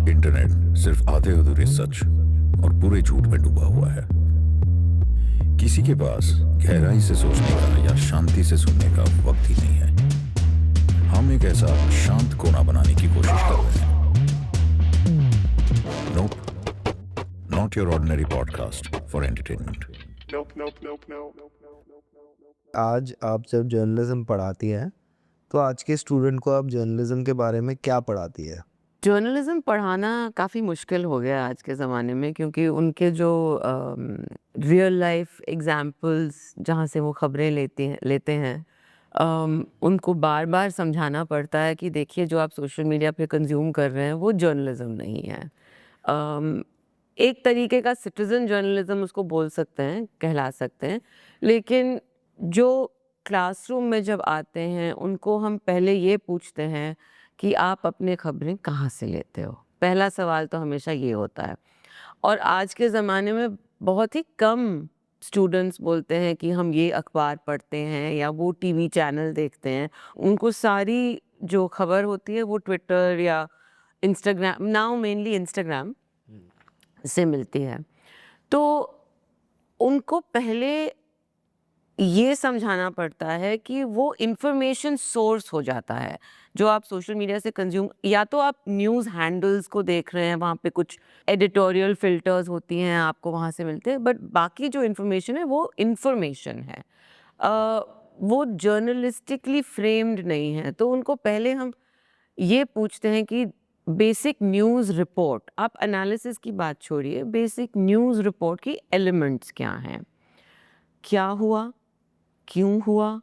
Internet सिर्फ आधे अधूरे सच और पूरे झूठ में डूबा हुआ है। किसी के पास गहराई से सोचने का या शांति से सुनने का वक्त ही नहीं है। हम एक ऐसा शांत कोना बनाने की कोशिश कर रहे हैं। Nope, not your ordinary podcast for entertainment. आज आप जब जर्नलिज्म पढ़ाती हैं तो आज के स्टूडेंट को आप जर्नलिज्म के बारे में क्या पढ़ाती है? जर्नलिज्म पढ़ाना काफ़ी मुश्किल हो गया आज के ज़माने में, क्योंकि उनके जो रियल लाइफ एग्जाम्पल्स जहाँ से वो खबरें लेते हैं, उनको बार बार समझाना पड़ता है कि देखिए जो आप सोशल मीडिया पे कंज्यूम कर रहे हैं वो जर्नलिज्म नहीं है। एक तरीके का सिटीज़न जर्नलिज्म उसको बोल सकते हैं, कहला सकते हैं, लेकिन जो क्लासरूम में जब आते हैं उनको हम पहले ये पूछते हैं कि आप अपने खबरें कहाँ से लेते हो। पहला सवाल तो हमेशा ये होता है। और आज के ज़माने में बहुत ही कम स्टूडेंट्स बोलते हैं कि हम ये अखबार पढ़ते हैं या वो टीवी चैनल देखते हैं। उनको सारी जो खबर होती है वो ट्विटर या इंस्टाग्राम, नाउ मेनली इंस्टाग्राम से मिलती है। तो उनको पहले ये समझाना पड़ता है कि वो इंफॉर्मेशन सोर्स हो जाता है जो आप सोशल मीडिया से कंज्यूम, या तो आप न्यूज़ हैंडल्स को देख रहे हैं, वहाँ पे कुछ एडिटोरियल फिल्टर्स होती हैं, आपको वहाँ से मिलते हैं, बट बाकी जो इन्फॉर्मेशन है वो इंफॉर्मेशन है, वो जर्नलिस्टिकली फ्रेम्ड नहीं है। तो उनको पहले हम ये पूछते हैं कि बेसिक न्यूज़ रिपोर्ट, आप एनालिसिस की बात छोड़िए, बेसिक न्यूज़ रिपोर्ट की एलिमेंट्स क्या हैं, क्या हुआ, क्यों हुआ,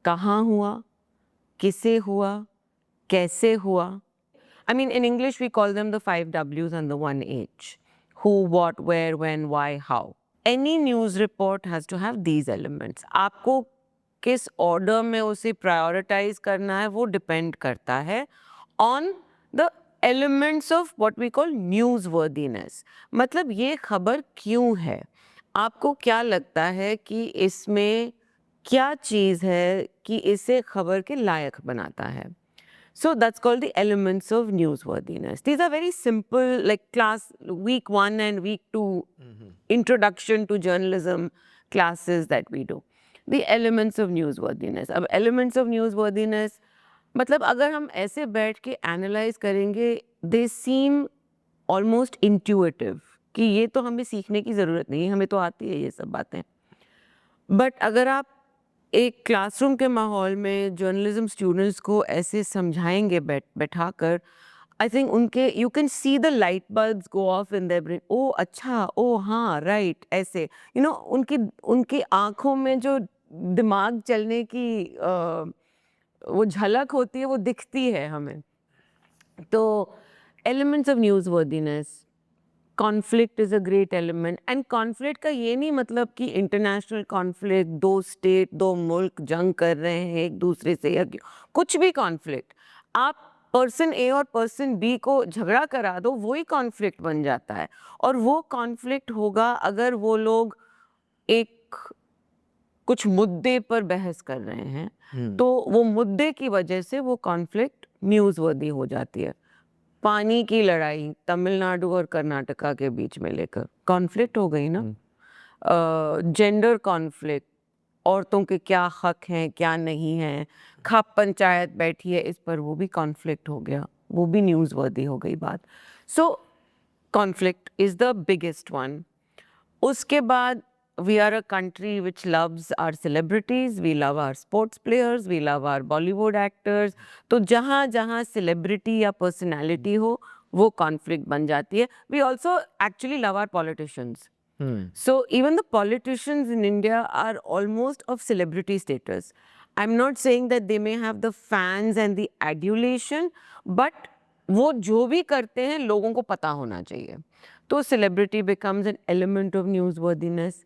कहाँ हुआ, किसे हुआ, कैसे हुआ। I mean, in English we call them the 5 W's and the 1 H. Who, what, where, when, why, how. Any news report has to have these elements. आपको किस ऑर्डर में उसे प्रायोरिटाइज करना है वो डिपेंड करता है on the elements of what we call newsworthiness. मतलब ये खबर क्यों है, आपको क्या लगता है कि इसमें क्या चीज़ है कि इसे खबर के लायक बनाता है. So that's called the elements of newsworthiness. These are very simple, like class week 1 and week 2 introduction to journalism classes that we do. The elements of newsworthiness. अब elements of newsworthiness मतलब अगर हम ऐसे बैठ के analyze करेंगे, they seem almost intuitive कि ये तो हमें सीखने की ज़रूरत नहीं है, हमें तो आती है ये सब बातें. बट अगर आप एक क्लासरूम के माहौल में जर्नलिज्म स्टूडेंट्स को ऐसे समझाएंगे बैठाकर, आई थिंक उनके you can see the light bulbs go off in their brain. ओ अच्छा, ओ हाँ, राइट, ऐसे उनकी आंखों में जो दिमाग चलने की वो झलक होती है वो दिखती है हमें. तो elements of newsworthiness, conflict is a great element. And conflict का ये नहीं मतलब कि इंटरनेशनल कॉन्फ्लिक्ट, 2 स्टेट 2 मुल्क जंग कर रहे हैं एक दूसरे से, या कुछ भी कॉन्फ्लिक्ट, आप पर्सन ए और पर्सन बी को झगड़ा करा दो, वही कॉन्फ्लिक्ट बन जाता है. और वो कॉन्फ्लिक्ट होगा अगर वो लोग एक कुछ मुद्दे पर बहस कर रहे हैं, तो वो मुद्दे की वजह से वो कॉन्फ्लिक्ट न्यूज़वर्दी हो जाती है. पानी की लड़ाई तमिलनाडु और कर्नाटका के बीच में लेकर कॉन्फ्लिक्ट हो गई ना. जेंडर कॉन्फ्लिक्ट, औरतों के क्या हक हैं क्या नहीं हैं, खाप पंचायत बैठी है इस पर, वो भी कॉन्फ्लिक्ट हो गया, वो भी न्यूज़वर्दी हो गई बात. So conflict is the biggest one. उसके बाद we are a country which loves our celebrities, we love our sports players, we love our Bollywood actors. तो जहाँ जहाँ celebrity या personality हो वो conflict बन जाती है. We also actually love our politicians. So even the politicians in India are almost of celebrity status. I'm not saying that they may have the fans and the adulation, but वो जो भी करते हैं लोगों को पता होना चाहिए. तो celebrity becomes an element of newsworthiness.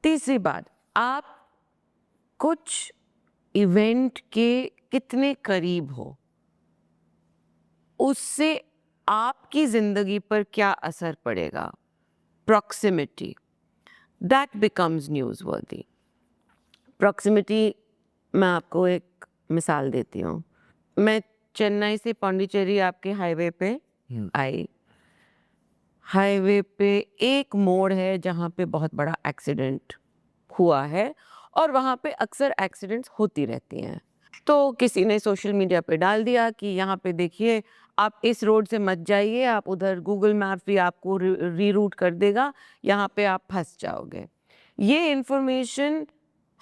तीसरी बात, आप कुछ इवेंट के कितने करीब हो, उससे आपकी जिंदगी पर क्या असर पड़ेगा. Proximity, that becomes newsworthy. Proximity, मैं आपको एक मिसाल देती हूँ. मैं चेन्नई से पौंडीचेरी आपके हाईवे पे आई हाईवे पे एक मोड़ है जहाँ पे बहुत बड़ा एक्सीडेंट हुआ है और वहाँ पे अक्सर एक्सीडेंट्स होती रहती हैं। तो किसी ने सोशल मीडिया पे डाल दिया कि यहाँ पे देखिए आप इस रोड से मत जाइए, आप उधर गूगल मैप भी आपको रीरूट कर देगा, यहाँ पे आप फंस जाओगे। ये इन्फॉर्मेशन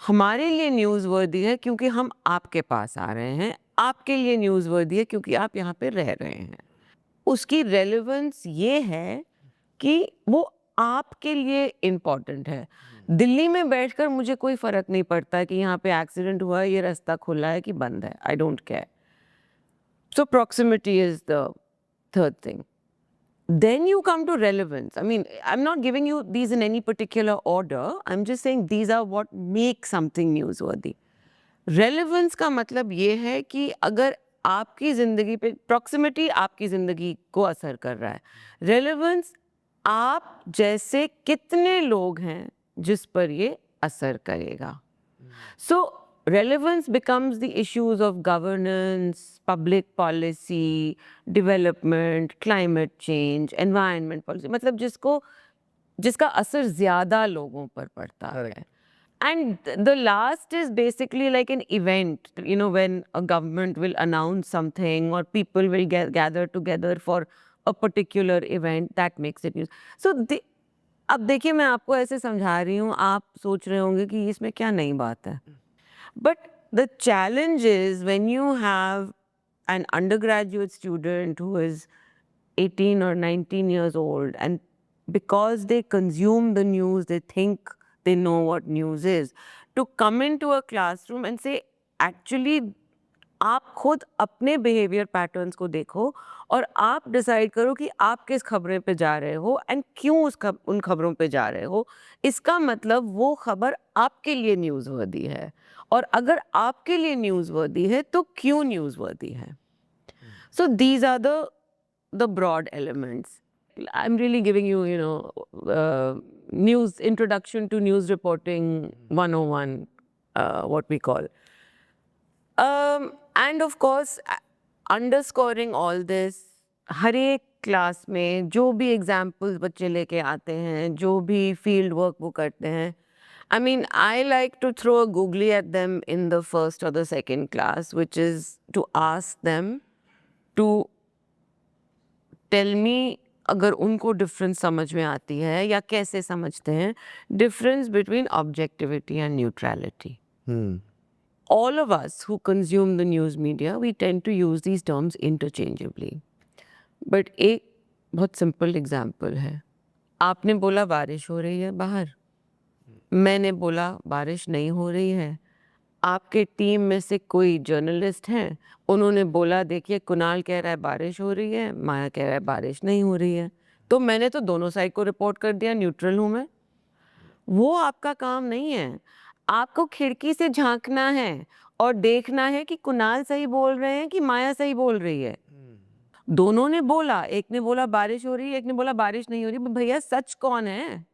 हमारे लिए न्यूज़वर्दी है क्योंकि हम आपके पास आ रहे हैं, आपके लिए न्यूज़वर्दी है क्योंकि आप यहाँ पे रह रहे हैं। उसकी रेलेवेंस ये है कि वो आपके लिए इम्पोर्टेंट है। दिल्ली में बैठकर मुझे कोई फ़र्क नहीं पड़ता कि यहाँ पे एक्सीडेंट हुआ है, ये रास्ता खुला है कि बंद है, I don't care. So proximity is the third thing. Then you come to relevance. I mean, I'm not giving you these in any particular order. I'm just saying these are what make something newsworthy. Relevance का मतलब ये है कि अगर आपकी ज़िंदगी पे proximity आपकी ज़िंदगी को असर कर रहा है, relevance आप जैसे कितने लोग हैं जिस पर ये असर करेगा. So relevance becomes the issues of governance, public policy, development, climate change, environment policy. मतलब जिसका असर ज़्यादा लोगों पर पड़ता है. And the last is basically like an event, you know, when a government will announce something or people will gather together for a particular event that makes it news. So अब देखिए मैं आपको ऐसे समझा रही हूँ, आप सोच रहे होंगे कि इसमें क्या नई बात है. But the challenge is when you have an undergraduate student who is 18 or 19 years old, and because they consume the news, they think they know what news is, to come into a classroom and say, actually, आप खुद अपने behaviour patterns को देखो और आप decide करो कि आप किस खबरें पे जा रहे हो एंड क्यों उन खबरों पे जा रहे हो. इसका मतलब वो खबर आपके लिए न्यूज़वर्दी है और अगर आपके लिए न्यूज़वर्दी है तो क्यों न्यूज़वर्दी है. So these are the broad elements. I am really giving you you know news introduction to news reporting 101 what we call. And of course, underscoring all this, हर एक क्लास में जो भी एग्जाम्पल्स बच्चे लेके आते हैं, जो भी फील्ड वर्क वो करते हैं, I mean, I like to throw a googly at them in the first or the second class, which is to ask them to tell me अगर उनको डिफरेंस समझ में आती है या कैसे समझते हैं difference between objectivity and neutrality. All of us who consume the news media, we tend to use these terms interchangeably. But एक बहुत सिंपल एग्जाम्पल है. आपने बोला बारिश हो रही है बाहर, मैंने बोला बारिश नहीं हो रही है. आपके टीम में से कोई जर्नलिस्ट हैं, उन्होंने बोला देखिए कुणाल कह रहा है बारिश हो रही है, माया कह रहा है बारिश नहीं हो रही है. तो मैंने तो दोनों साइड को रिपोर्ट कर दिया, न्यूट्रल हूँ मैं. वो आपका काम नहीं है. आपको खिड़की से झांकना है और देखना है कि कुणाल सही बोल रहे हैं कि माया सही बोल रही है. दोनों ने बोला, एक ने बोला बारिश हो रही है, एक ने बोला बारिश नहीं हो रही. भैया सच कौन है?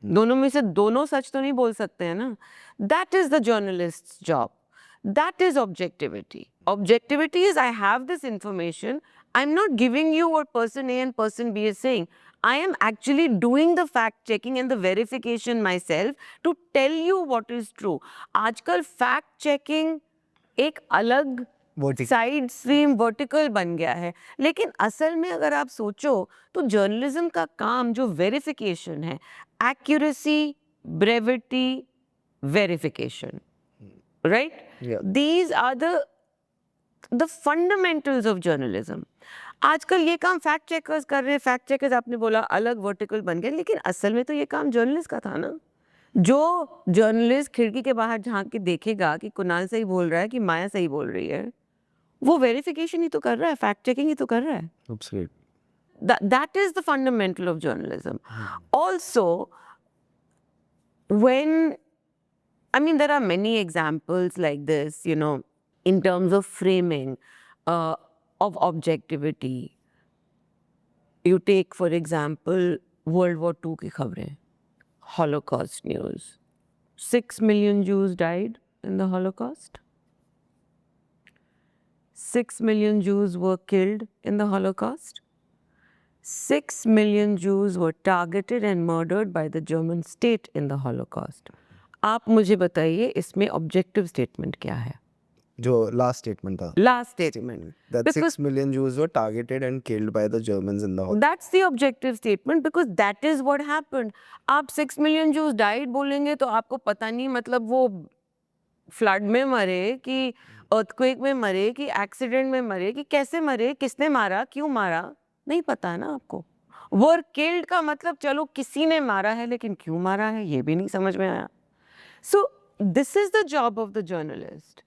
दोनों में से दोनों सच तो नहीं बोल सकते हैं ना. That is the journalist's job. That is objectivity. Objectivity is I have this information, I am not giving you what person A and person B is saying. I am actually doing the fact checking and the verification myself to tell you what is true. आजकल fact checking एक अलग side stream vertical बन गया है. लेकिन असल में अगर आप सोचो तो जर्नलिज्म का काम जो वेरिफिकेशन है, accuracy, brevity, verification, right? These are the fundamentals of journalism. आजकल ये काम फैक्ट चेकर्स कर रहे हैं. फैक्ट चेकर्स आपने बोला अलग वर्टिकल बन गए, लेकिन असल में तो ये काम जर्नलिस्ट का था ना. जो जर्नलिस्ट खिड़की के बाहर झांक के देखेगा कि कुणाल सही बोल रहा है कि माया सही बोल रही है, वो वेरिफिकेशन ही तो कर रहा है, फैक्ट चेकिंग ही तो कर रहा है. That is the fundamental of journalism. Also, I mean, there are many examples like this, you know, in terms of framing of objectivity. You take, for example, World War II की खबरें, Holocaust news. 6 million Jews died in the Holocaust. 6 million Jews were killed in the Holocaust. 6 million Jews were targeted and murdered by the German state in the Holocaust. आप मुझे बताइए इसमें objective statement क्या है? जो last statement था, last statement that 6 million Jews were targeted and killed by the Germans in the Holocaust. That's the objective statement because that is what happened. आप 6 million Jews died बोलेंगे तो आपको पता नहीं मतलब वो फ्लड में मरे कि अर्थक्वेक में मरे कि एक्सीडेंट में मरे कि कैसे मरे, किसने मारा, क्यों मारा, नहीं पता है ना आपको. वर किल्ड का मतलब चलो किसी ने मारा है लेकिन क्यों मारा है ये भी नहीं समझ में आया. So this is the job of the journalist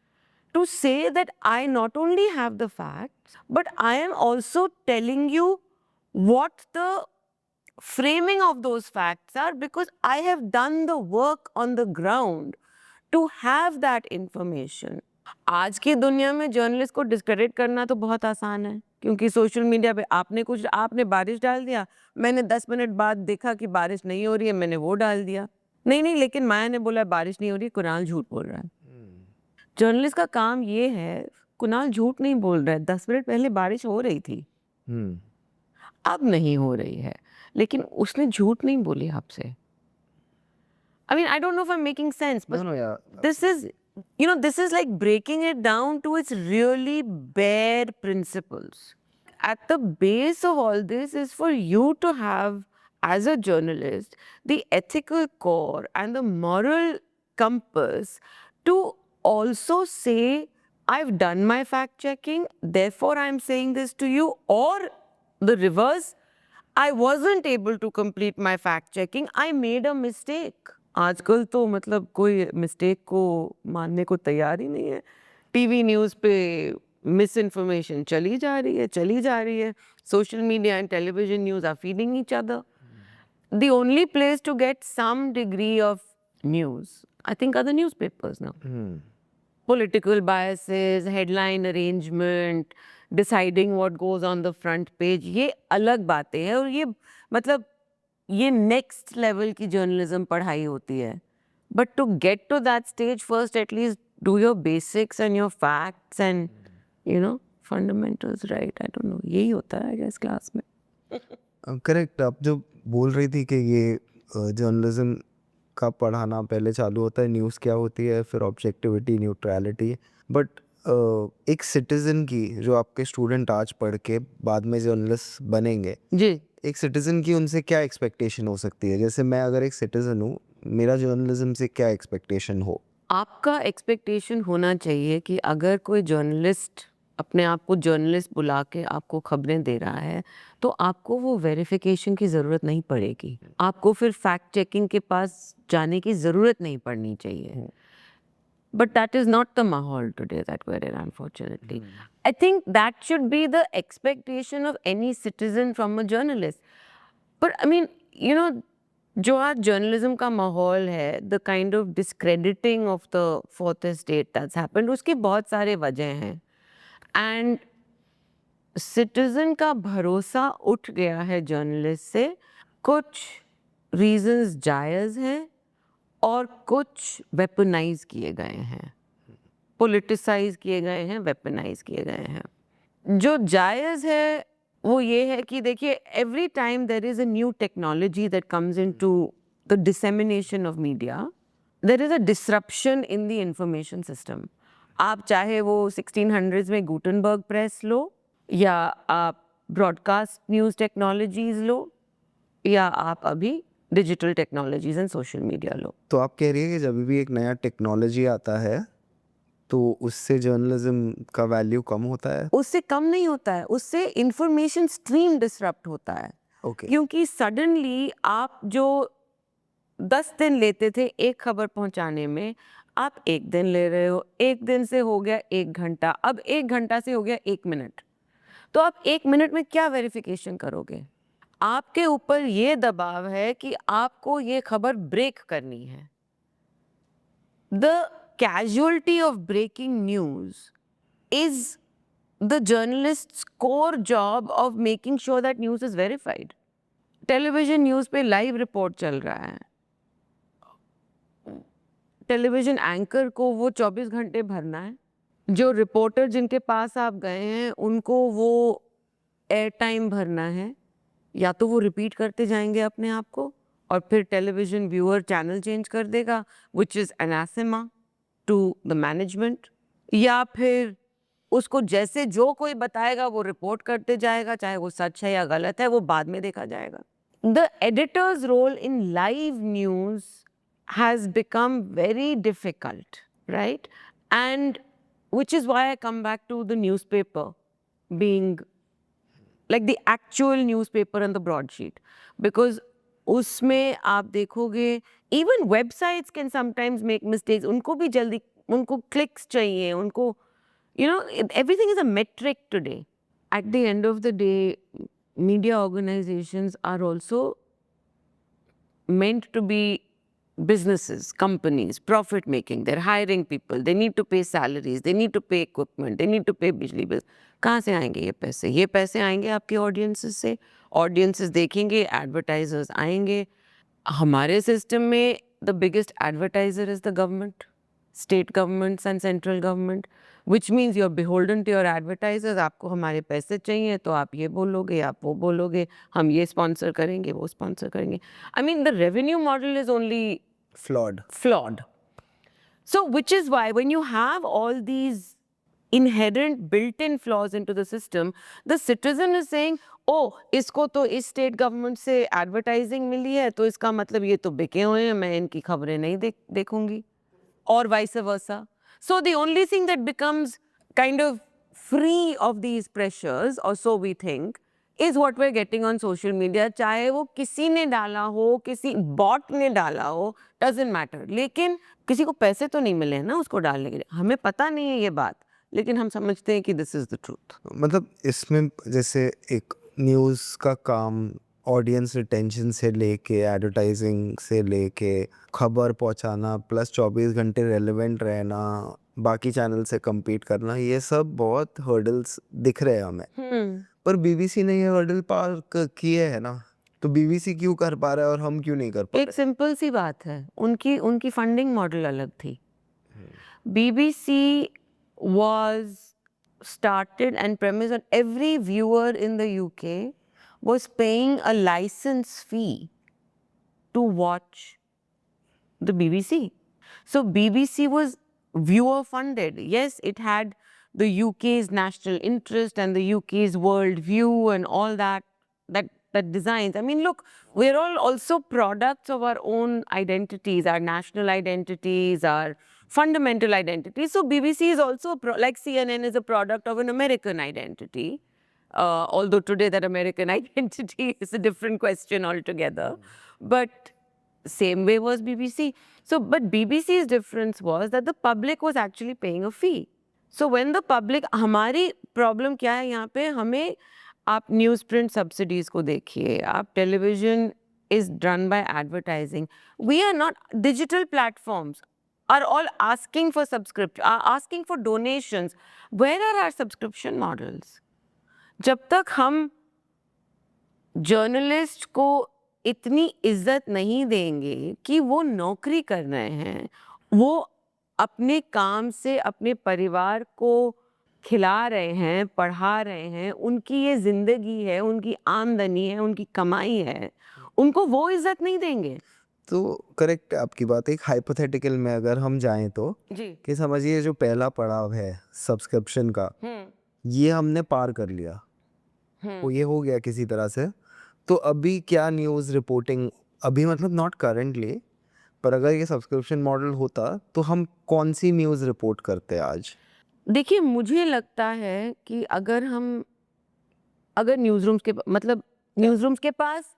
to say that I not only have the facts, but I am also telling you what the framing of those facts are because I have done the work on the ground to have that information. आज की दुनिया में journalist को discredit करना तो बहुत आसान है क्योंकि सोशल मीडिया पे आपने बारिश डाल दिया, मैंने 10 मिनट बाद देखा कि बारिश नहीं हो रही है, मैंने वो डाल दिया. नहीं लेकिन माया ने बोला बारिश नहीं हो रही, कुणाल झूठ बोल रहा है. जर्नलिस्ट का काम ये है, कुणाल झूठ नहीं बोल रहा है, 10 मिनट पहले बारिश हो रही थी, अब नहीं हो रही है, लेकिन उसने झूठ नहीं बोली आपसे. I mean, I don't know if I'm making sense, but No, yeah. this is like breaking it down to its really bare principles. At the base of all this is for you to have, as a journalist, the ethical core and the moral compass to also say, I've done my fact checking, therefore I'm saying this to you, or the reverse, I wasn't able to complete my fact checking, I made a mistake. आजकल तो मतलब कोई mistake को मानने को तैयार ही नहीं है. टीवी न्यूज़ पे मिस इन्फॉर्मेशन चली जा रही है. Social media and television news are feeding each other. The only place to get some degree of news, I think, are the newspapers now. Political biases, headline arrangement, deciding what goes on the front page, ये अलग बातें हैं और ये मतलब ये next level की journalism पढ़ाई होती है. But to get to that stage first at least do your basics and your facts and fundamentals, right? I don't know, यही होता है आई गेस क्लास में. करेक्ट. आप जो बोल रही थी कि ये जर्नलिज्म का पढ़ाना पहले चालू होता है, न्यूज़ क्या होती है, फिर ऑब्जेक्टिविटी, न्यूट्रलिटी, बट एक सिटीज़न की, जो आपके स्टूडेंट आज पढ़ के बाद में जर्नलिस्ट बनेंगे जी, एक सिटीज़न की उनसे क्या एक्सपेक्टेशन हो सकती है? जैसे मैं अगर एक सिटीज़न हूँ, मेरा जर्नलिज्म से क्या एक्सपेक्टेशन हो? आपका एक्सपेक्टेशन होना चाहिए कि अगर कोई जर्नलिस्ट अपने आप को जर्नलिस्ट बुला के आपको खबरें दे रहा है तो आपको वो वेरिफिकेशन की ज़रूरत नहीं पड़ेगी. आपको फिर फैक्ट चेकिंग के पास जाने की ज़रूरत नहीं पड़नी चाहिए. But that is not the mahal today that we're in, unfortunately. I think that should be the expectation of any citizen from a journalist. But I mean, जो आज जर्नलिज्म का माहौल है, the kind of discrediting of the fourth estate that's happened, उसकी बहुत सारे वजह हैं. And सिटीजन का भरोसा उठ गया है जर्नलिस्ट से. कुछ रीजंस जायज़ हैं और कुछ वेपनाइज किए गए हैं, पोलिटिसाइज किए गए हैं, वेपनाइज किए गए हैं. जो जायज़ है वो ये है कि देखिए, every time there is a new technology that comes into the dissemination of media, there is a disruption in the information system. आप चाहे वो 1600s में गुटेनबर्ग प्रेस लो, या आप ब्रॉडकास्ट न्यूज़ टेक्नोलॉजीज़ लो, या आप अभी digital technologies and social media लो. तो आप कह रही है कि जब भी एक नया टेक्नोलॉजी आता है तो उससे जर्नलिज्म का वैल्यू कम होता है? उससे कम नहीं होता है, उससे इंफॉर्मेशन स्ट्रीम डिसरप्ट होता है. ओके. क्योंकि सडनली आप जो 10 दिन लेते थे एक खबर पहुंचाने में, आप 1 दिन ले रहे हो. 1 दिन से हो गया 1 घंटा, अब 1 घंटा से हो गया 1 मिनट. तो आप 1 मिनट में क्या वेरिफिकेशन करोगे? आपके ऊपर ये दबाव है कि आपको ये खबर ब्रेक करनी है. The casualty of breaking news is the journalist's core job of making sure that news is verified. Television news पे लाइव रिपोर्ट चल रहा है, टेलीविजन एंकर को वो 24 घंटे भरना है. जो रिपोर्टर जिनके पास आप गए हैं उनको वो एयर टाइम भरना है. या तो वो रिपीट करते जाएंगे अपने आप को और फिर टेलीविजन व्यूअर चैनल चेंज कर देगा, which is anathema to the management, या फिर उसको जैसे जो कोई बताएगा वो रिपोर्ट करते जाएगा, चाहे वो सच है या गलत है वो बाद में देखा जाएगा. The editor's role in live news has become very difficult, right? And which is why I come back to the newspaper being like the actual newspaper and the broadsheet, because उसमें आप देखोगे even websites can sometimes make mistakes. उनको भी जल्दी, उनको clicks चाहिए, उनको, you know, everything is a metric today. At the end of the day, media organizations are also meant to be businesses, companies, profit making. They're hiring people. They need to pay salaries. They need to pay equipment. They need to pay बिजली bill. कहाँ से आएंगे ये पैसे? ये पैसे आएंगे आपके ऑडियंसेस से. ऑडियंसेस देखेंगे, एडवर्टाइजर्स आएंगे. हमारे सिस्टम में the biggest advertiser is the government, state governments and central government, which means you're beholden to your advertisers. आपको हमारे पैसे चाहिए तो आप ये बोलोगे, आप वो बोलोगे, हम ये स्पॉन्सर करेंगे, वो स्पॉन्सर करेंगे. I mean, the revenue model is only flawed. So, which is why when you have all these inherent built-in flaws into the system, the citizen is saying, oh, इसको तो इस स्टेट गवर्नमेंट से advertising मिली है तो इसका मतलब ये तो बिके हुए हैं, मैं इनकी खबरें नहीं देखूंगी, और vice versa. So the only thing that becomes kind of free of these pressures, or so we think, is what we're getting on social media. चाहे वो किसी ने डाला हो, किसी बॉट ने डाला हो, doesn't matter. लेकिन किसी को पैसे तो नहीं मिले हैं ना उसको डालने के लिए. हमें पता नहीं है ये बात, लेकिन हम समझते हैं कि this is the truth. मतलब इसमें जैसे एक न्यूज़ का काम ऑडियंस रिटेंशन से लेके एडवर्टाइजिंग से लेके खबर पहुंचाना प्लस 24 घंटे रेलेवेंट रहना, बाकी चैनल से compete करना, ये सब बहुत हर्डल्स दिख रहे हैं हमें. पर बीबीसी ने ये हर्डल पार किए है ना, तो बीबीसी क्यों कर पा रहा है और हम क्यों नहीं कर पा एक सिंपल सी बात है, उनकी फंडिंग मॉडल अलग थी. BBC was started and premised on every viewer in the UK was paying a license fee to watch the BBC. So BBC was viewer funded. Yes, it had the UK's national interest and the UK's world view and all that designs. I mean, look, we're all also products of our own identities, our national identities, our fundamental identities. So BBC is also, like CNN is a product of an American identity. Although today that American identity is a different question altogether. But same way was BBC. So, but BBC's difference was that the public was actually paying a fee. So when the public, हमारी problem क्या है यहाँ पे, हमें आप news print subsidies को देखिए, आप television is done by advertising. We are not, digital platforms are all asking for subscription, are asking for donations. Where are our subscription models? जब तक हम जर्नलिस्ट को इतनी इज्जत नहीं देंगे कि वो नौकरी कर रहे हैं, वो अपने काम से अपने परिवार को खिला रहे हैं, पढ़ा रहे हैं, उनकी ये जिंदगी है, उनकी आमदनी है, उनकी कमाई है, उनको वो इज्जत नहीं देंगे. तो करेक्ट आपकी बात. एक हाइपोथेटिकल में अगर हम जाएं तो जी. कि समझिए जो पहला पड़ाव है सब्सक्रिप्शन का, ये हमने पार कर लिया, वो ये हो गया किसी तरह से. तो अभी क्या न्यूज़ रिपोर्टिंग, अभी मतलब नॉट करेंटली, पर अगर ये सब्सक्रिप्शन मॉडल होता तो हम कौन सी न्यूज़ रिपोर्ट करते आज? देखिए, मुझे लगता है कि अगर न्यूज़ रूम्स के मतलब न्यूज़ रूम्स के पास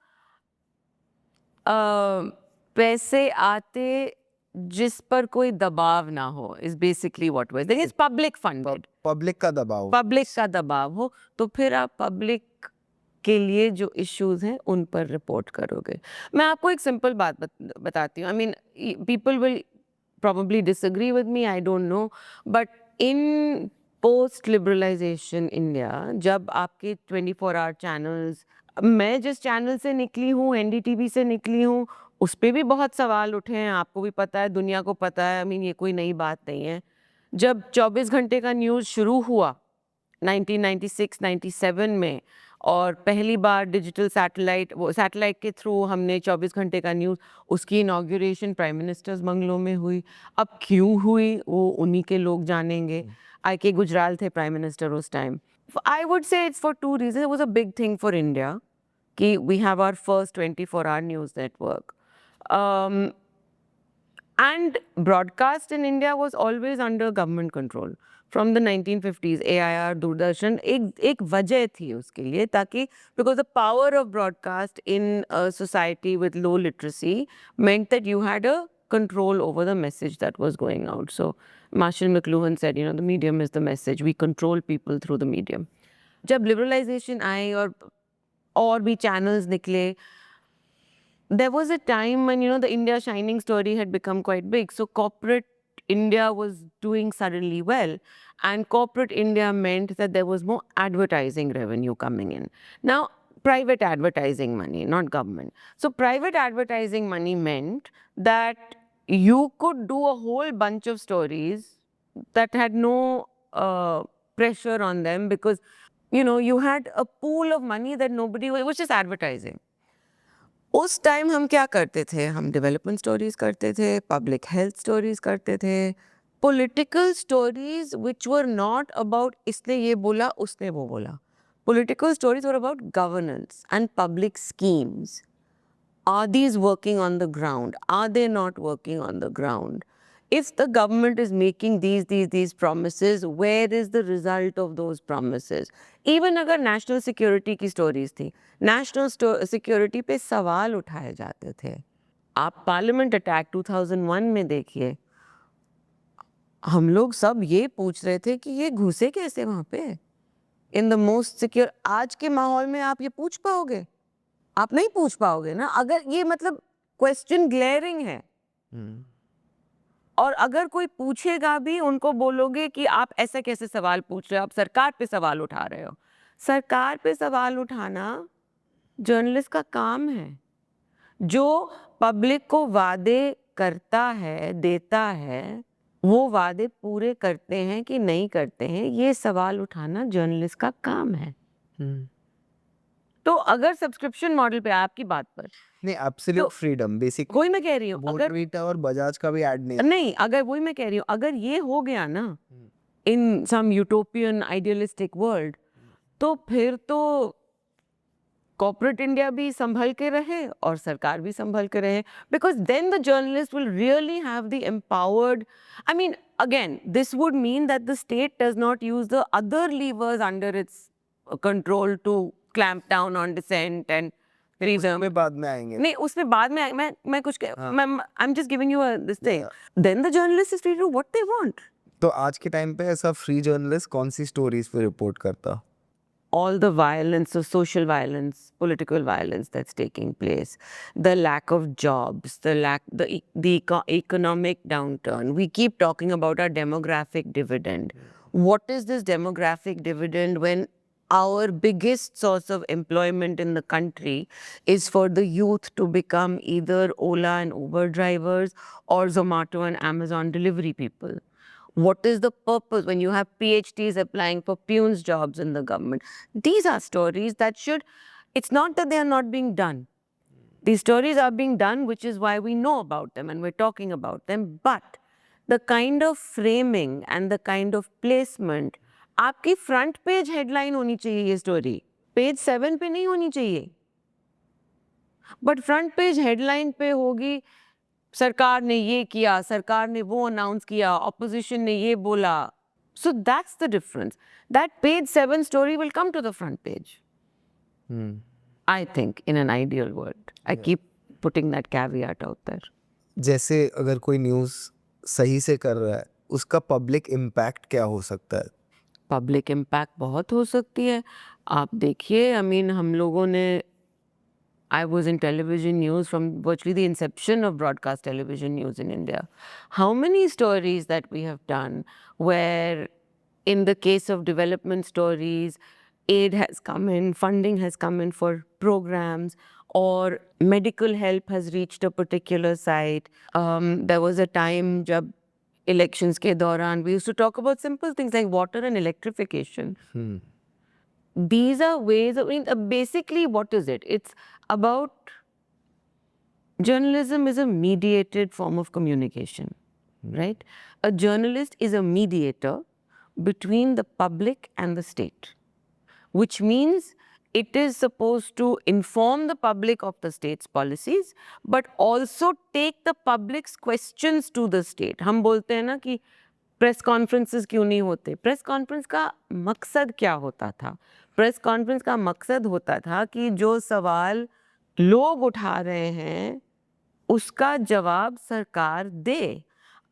पैसे आते जिस पर कोई दबाव ना हो, is basically what was, that is public funded, public का दबाव हो, तो फिर आप पब्लिक के लिए जो इश्यूज हैं उन पर रिपोर्ट करोगे. मैं आपको एक सिंपल बात बताती हूँ. I mean, people will probably disagree with me, I don't know, but in post liberalization India, जब आपके 24-hour channels, मैं जिस चैनल से निकली हूँ, NDTV से निकली हूँ, उस पर भी बहुत सवाल उठे हैं, आपको भी पता है, दुनिया को पता है. I mean, ये कोई नई बात नहीं है. जब 24 घंटे का न्यूज़ शुरू हुआ 1996-97 में, और पहली बार डिजिटल सैटेलाइट, वो सैटेलाइट के थ्रू हमने 24 घंटे का न्यूज़, उसकी इनॉग्रेशन प्राइम मिनिस्टर्स बंगलो में हुई। अब क्यों हुई वो उन्हीं के लोग जानेंगे। आई के गुजराल थे प्राइम मिनिस्टर उस time. I would say it's for two reason. It was a big thing for India कि we have our first 24 hour news network. And broadcast in India was always under government control. From the 1950s, AIR, Doordarshan, एक वजह थी उसके लिए, ताकि because the power of broadcast in a society with low literacy meant that you had a control over the message that was going out. So Marshall McLuhan said, you know, the medium is the message. We control people through the medium. जब liberalization आई और भी channels निकले, there was a time when, you know, the India Shining story had become quite big. So corporate India was doing suddenly well. And corporate India meant that there was more advertising revenue coming in. Now, private advertising money, not government. So private advertising money meant that you could do a whole bunch of stories that had no pressure on them, because, you know, you had a pool of money that nobody, it was just advertising. उस time हम क्या करते थे? हम development stories करते थे, public health stories करते थे, political stories which were not about इसने ये बोला उसने वो बोला. Political stories were about governance and public schemes. Are these working on the ground? Are they not working on the ground? If the government is making these promises, where is the result of those promises? Even अगर national security की stories थी, national security पे सवाल उठाए जाते थे. आप parliament attack 2001 में देखिए, हम लोग सब ये पूछ रहे थे कि ये घुसे कैसे वहाँ पे? In the most secure, आज के माहौल में आप ये पूछ पाओगे? आप नहीं पूछ पाओगे ना. अगर ये मतलब क्वेश्चन ग्लेयरिंग है, और अगर कोई पूछेगा भी, उनको बोलोगे कि आप ऐसा कैसे सवाल पूछ रहे हो, आप सरकार पे सवाल उठा रहे हो. सरकार पे सवाल उठाना जर्नलिस्ट का काम है. जो पब्लिक को वादे करता है, देता है, वो वादे पूरे करते हैं कि नहीं करते हैं, ये सवाल उठाना जर्नलिस्ट का काम है. तो अगर सब्सक्रिप्शन मॉडल पे, आपकी बात पर नहीं, एब्सोल्यूट तो फ्रीडम बेसिक. वही मैं कह रही हूँ, अगर वीटा और बजाज का भी ऐड नहीं. नहीं, अगर वही मैं कह रही हूँ, अगर ये हो गया ना इन सम यूटोपियन आइडियलिस्टिक वर्ल्ड, तो फिर तो कॉर्पोरेट इंडिया भी संभल के रहे और सरकार भी संभल के रहे. Because then the journalist will really have the empowered, I mean again this would mean that the state does not use the other levers under its control to clamp down on dissent and freedom. में बाद में आएंगे. नहीं, उसमें बाद में मैं कुछ I am just giving you this thing. Then the journalist is free to do what they want. तो आज के टाइम पे ऐसा फ्री जर्नलिस्ट कौन सी स्टोरीज पे रिपोर्ट करता? All the violence, of social violence, political violence that's taking place, the lack of jobs, the economic downturn. We keep talking about our demographic dividend. What is this demographic dividend when our biggest source of employment in the country is for the youth to become either Ola and Uber drivers or Zomato and Amazon delivery people? What is the purpose when you have PhDs applying for peons jobs in the government? These are stories that should, it's not that they are not being done. These stories are being done, which is why we know about them and we're talking about them. But the kind of framing and the kind of placement, आपकी front page headline होनी चाहिए ये story, page 7 पे नहीं होनी चाहिए. But front page headline पे होगी, सरकार ने ये किया, सरकार ने वो अनाउंस किया, ऑपोजिशन ने ये बोला. So that's the difference. That page 7 story will come to the front page. I think in an ideal world. I keep putting that caveat out there. जैसे अगर कोई न्यूज़ सही से कर रहा है, उसका पब्लिक इम्पैक्ट क्या हो सकता है? पब्लिक इम्पैक्ट बहुत हो सकती है. आप देखिए, I mean, हम लोगों ने, I was in television news from virtually the inception of broadcast television news in India. How many stories that we have done where, in the case of development stories, aid has come in, funding has come in for programs, or medical help has reached a particular site. There was a time जब elections के दौरान we used to talk about simple things like water and electrification. these are ways of, I mean, basically what is it? It's about journalism is a mediated form of communication, right? A journalist is a mediator between the public and the state, which means it is supposed to inform the public of the state's policies, but also take the public's questions to the state. हम बोलते हैं ना कि press conferences क्यों नहीं होते? Press conference का मकसद क्या होता था? प्रेस कॉन्फ्रेंस का मकसद होता था कि जो सवाल लोग उठा रहे हैं उसका जवाब सरकार दे।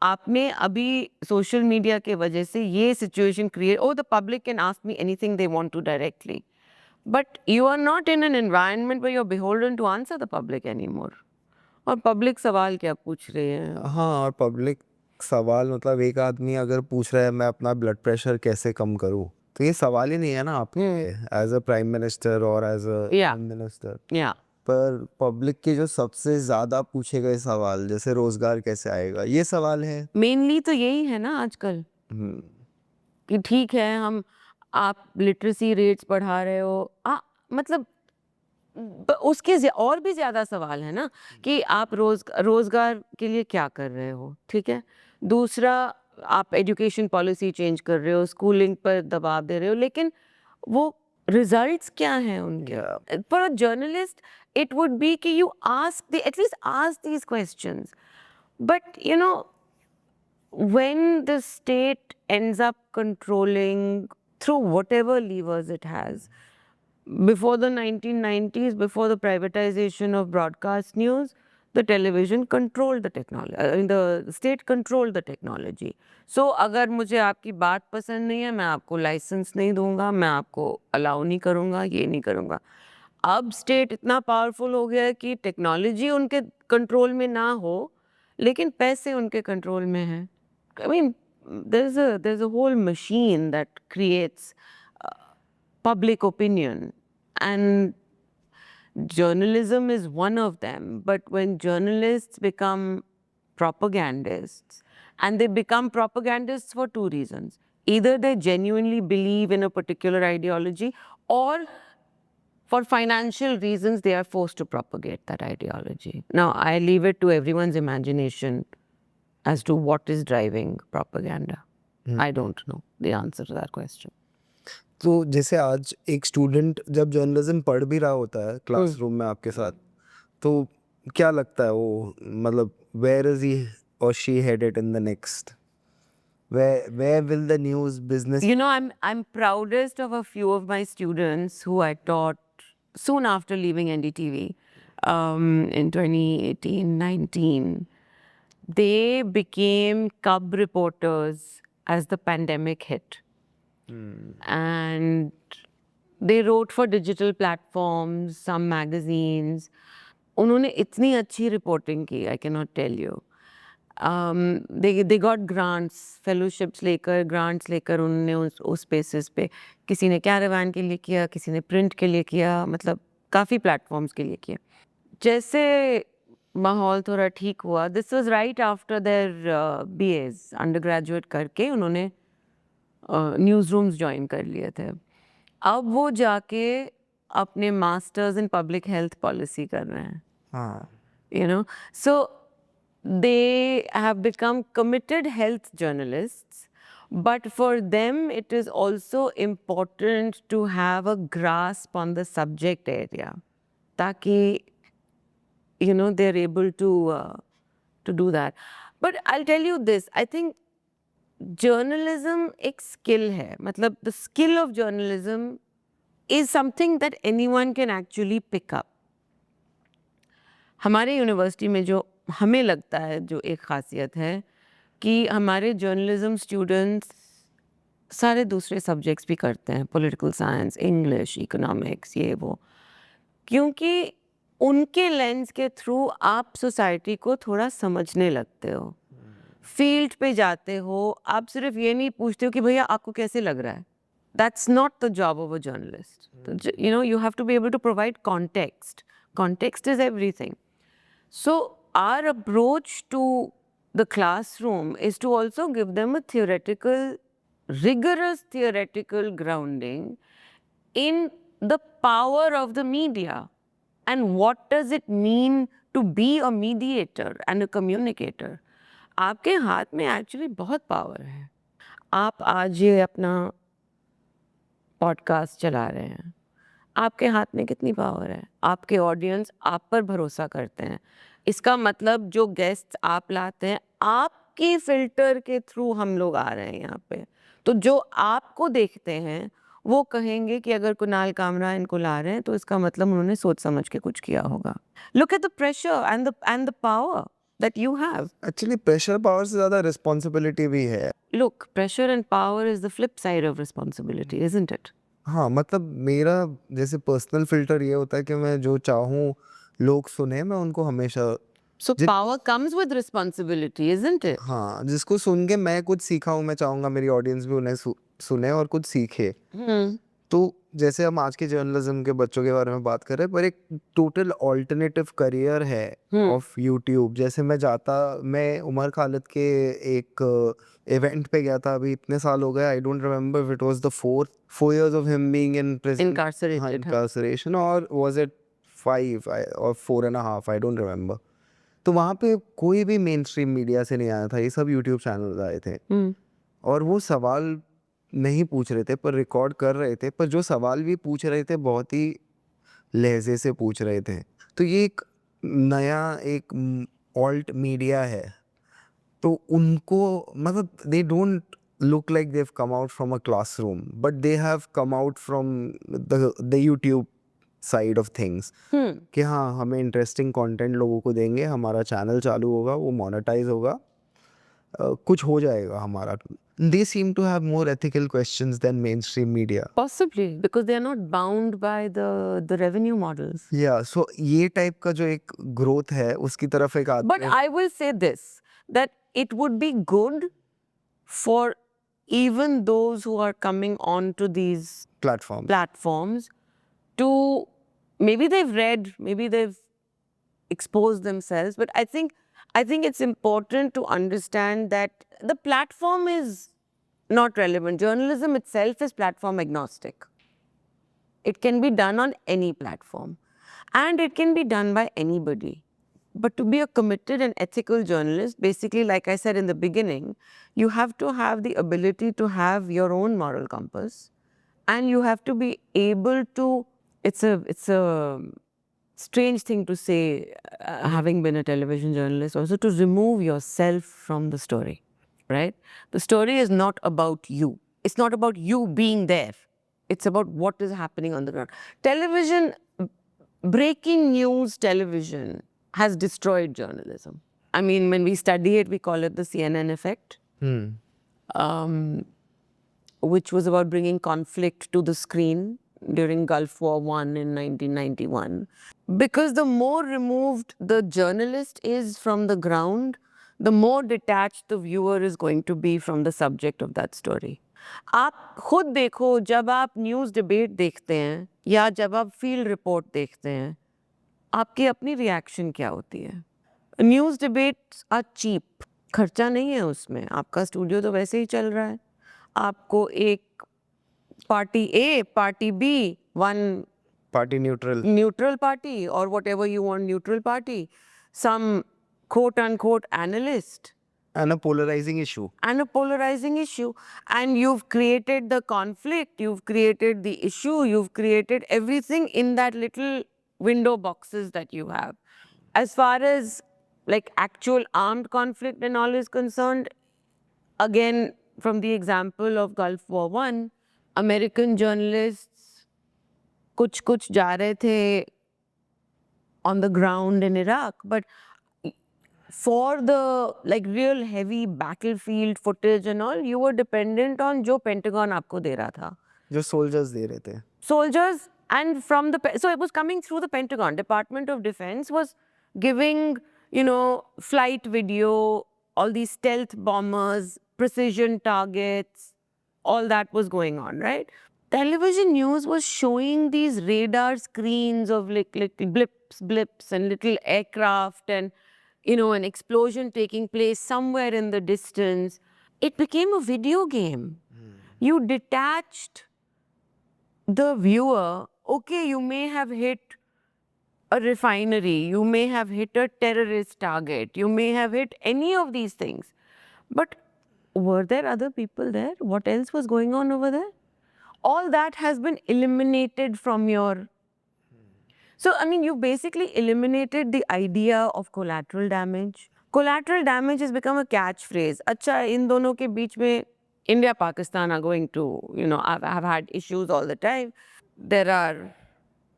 आपने अभी सोशल मीडिया के वजह से ये situation create, oh, the public can ask me anything they want to directly, but you are not in an environment where you're beholden to answer the public anymore. और पब्लिक सवाल क्या पूछ रहे हैं? हाँ, और पब्लिक सवाल मतलब एक आदमी अगर पूछ रहा है मैं अपना ब्लड प्रेशर कैसे कम करूँ, तो ये सवाल ही नहीं है ना आपके एज अ प्राइम मिनिस्टर और as a Yeah. Minister. Yeah. पर पब्लिक के जो सबसे ज़्यादा पूछे गए सवाल जैसे रोज़गार कैसे आएगा, ये सवाल है। मेनली तो यही है ना आजकल कि ठीक है हम आप लिटरेसी रेट्स बढ़ा रहे हो, मतलब उसके और भी ज़्यादा सवाल है ना कि आप रोज़गार के लिए क्या कर रहे हो, ठीक है। दूसरा, आप एजुकेशन पॉलिसी चेंज कर रहे हो, स्कूलिंग पर दबाव दे रहे हो, लेकिन वो रिजल्ट्स क्या हैं उनके? For a journalist it would be कि you ask at least ask these questions, but you know when the state ends up controlling through whatever levers it has, before the 1990s, before the privatization of broadcast news, the television controlled the technology, the state controlled the technology. So अगर मुझे आपकी बात पसंद नहीं है, मैं आपको licence नहीं दूंगा, मैं आपको अलाउ नहीं करूंगा, ये नहीं करूंगा। अब स्टेट इतना पावरफुल हो गया है कि टेक्नोलॉजी उनके कंट्रोल में ना हो, लेकिन पैसे उनके कंट्रोल में हैं। I mean, there's a whole machine that creates public opinion, and journalism is one of them. But when journalists become propagandists, and they become propagandists for two reasons: either they genuinely believe in a particular ideology, or for financial reasons they are forced to propagate that ideology. Now, I leave it to everyone's imagination as to what is driving propaganda. I don't know the answer to that question. तो जैसे आज एक student जब journalism पढ़ भी रहा होता है क्लासरूम में आपके साथ, तो क्या लगता है वो मतलब वेयर इज ही और she headed in the next, where will the news business? You know, I'm proudest of a few of my students who I taught soon after leaving NDTV in 2018-19. They became cub reporters as the pandemic hit. And they wrote for digital platforms, some magazines. उन्होंने इतनी अच्छी reporting की, I cannot tell you. They got grants, fellowships लेकर, grants लेकर उन्होंने उस basis पे किसी ने कैरावान के लिए किया, किसी ने प्रिंट के लिए किया, मतलब काफ़ी प्लेटफॉर्म्स के लिए किया। जैसे माहौल थोड़ा ठीक हुआ, this was right after their BAs, under graduate करके उन्होंने न्यूज़ रूम्स ज्वाइन कर लिए थे। अब वो जाके अपने masters in public health policy कर रहे हैं। हाँ, You know, so they have become committed health journalists, but for them it is also important to have a grasp on the subject area, ताकि you know they're able to do that. But I'll tell you this, I think journalism एक skill है, मतलब the skill of journalism is something that anyone can actually pick up. हमारे university में जो हमें लगता है जो एक ख़ासियत है कि हमारे जर्नलिज्म स्टूडेंट्स सारे दूसरे सब्जेक्ट्स भी करते हैं, पॉलिटिकल साइंस, इंग्लिश, इकोनॉमिक्स, ये वो, क्योंकि उनके लेंस के थ्रू आप सोसाइटी को थोड़ा समझने लगते हो, फील्ड पे जाते हो, आप सिर्फ ये नहीं पूछते हो कि भैया आपको कैसे लग रहा है। That's not the job of a journalist. You know, you have to be able to provide context. Context is everything. So our approach to the classroom is to also give them a rigorous theoretical grounding in the power of the media and what does it mean to be a mediator and a communicator. आपके हाथ में actually बहुत power है. आप आज ये अपना podcast चला रहे हैं, आपके हाथ में कितनी पावर है. आपके ऑडियंस आप पर भरोसा करते हैं. इसका मतलब जो गेस्ट आप लाते हैं, आपके फिल्टर के थ्रू हम लोग आ रहे हैं यहाँ पे. तो जो आपको देखते हैं वो कहेंगे कि अगर कुणाल कामरा इनको ला रहे हैं तो इसका मतलब उन्होंने सोच समझ के कुछ किया होगा. Look at the pressure and the power that you have. Actually pressure power से ज़्यादा रिस्पॉन्सिबिलिटी भी है. Look, pressure and power is the flip side of responsibility, isn't it? हाँ, मतलब मेरा जैसे पर्सनल फिल्टर ये होता है कि मैं जो चाहूँ लोग सुने, मैं उनको हमेशा. So power comes with responsibility, isn't it? हाँ, जिसको सुन के मैं कुछ सीखा हूँ, मैं चाहूँगा मेरी ऑडियंस भी उन्हें सुने और कुछ सीखे. तो जैसे हम आज के जर्नलिज्म के बच्चों के बारे में बात कर रहे हैं, पर एक टोटल ऑल्टरनेटिव करियर है ऑफ यूट्यूब. जैसे मैं उमर खालिद के एक इवेंट पे गया था, अभी इतने साल हो गए, I don't remember if it was the 4 years of him being in prison, Incarcerated. incarceration, or was it 5 or 4.5, I don't remember. तो वहाँ पे कोई भी मेन स्ट्रीम मीडिया से नहीं आया था, ये सब यूट्यूब चैनल आए थे. और वो सवाल नहीं पूछ रहे थे पर रिकॉर्ड कर रहे थे, पर जो सवाल भी पूछ रहे थे बहुत ही लहजे से पूछ रहे थे. तो ये एक नया एक ऑल्ट मीडिया है. तो उनको मतलब they don't look like they've come out from a classroom, but they have come out from the YouTube side of things. कि हाँ, हमें इंटरेस्टिंग कंटेंट लोगों को देंगे, हमारा चैनल चालू होगा, वो मोनेटाइज होगा, कुछ हो जाएगा हमारा. They seem to have more ethical questions than mainstream media. Possibly, because they are not bound by the revenue models. Yeah, so ये टाइप का जो एक ग्रोथ है उसकी तरफ एक आदमी. But I will say this, that it would be good for even those who are coming onto these platforms to, maybe they've read, maybe they've exposed themselves, but I think it's important to understand that the platform is not relevant. Journalism itself is platform agnostic. It can be done on any platform and it can be done by anybody. But to be a committed and ethical journalist, basically, like I said in the beginning, you have to have the ability to have your own moral compass, and you have to be able to. It's a strange thing to say, having been a television journalist, also to remove yourself from the story, right? The story is not about you. It's not about you being there. It's about what is happening on the ground. Television, breaking news television has destroyed journalism. I mean, when we study it, we call it the CNN effect, which was about bringing conflict to the screen during Gulf War I in 1991. Because the more removed the journalist is from the ground, the more detached the viewer is going to be from the subject of that story. आप खुद देखो, जब आप news debate देखते हैं या जब आप फील्ड रिपोर्ट देखते हैं, आपकी अपनी रिएक्शन क्या होती है. न्यूज़ डिबेट्स आर चीप, खर्चा नहीं है उसमें, आपका स्टूडियो तो वैसे ही चल रहा है. आपको एक party A, party B, one party neutral party, or whatever you want, neutral party, some quote unquote analyst, and a polarizing issue. And you've created the conflict, you've created the issue, you've created everything in that little window boxes that you have. As far as like actual armed conflict and all is concerned, again, from the example of Gulf War I, American journalists कुछ जा रहे थे on the ground in Iraq, but for the like real heavy battlefield footage and all, you were dependent on जो Pentagon आपको दे रहा था, जो soldiers दे रहे थे. Soldiers, and from the so it was coming through the Pentagon. Department of Defense was giving, flight video, all these stealth bombers, precision targets, all that was going on, right? Television news was showing these radar screens of like blips and little aircraft and, an explosion taking place somewhere in the distance. It became a video game. You detached the viewer, okay, you may have hit a refinery, you may have hit a terrorist target, you may have hit any of these things. But were there other people there? What else was going on over there? All that has been eliminated from your. So, I mean, you basically eliminated the idea of collateral damage. Collateral damage has become a catchphrase. Acha, in dono ke beech mein, India, Pakistan are going to, have had issues all the time. There are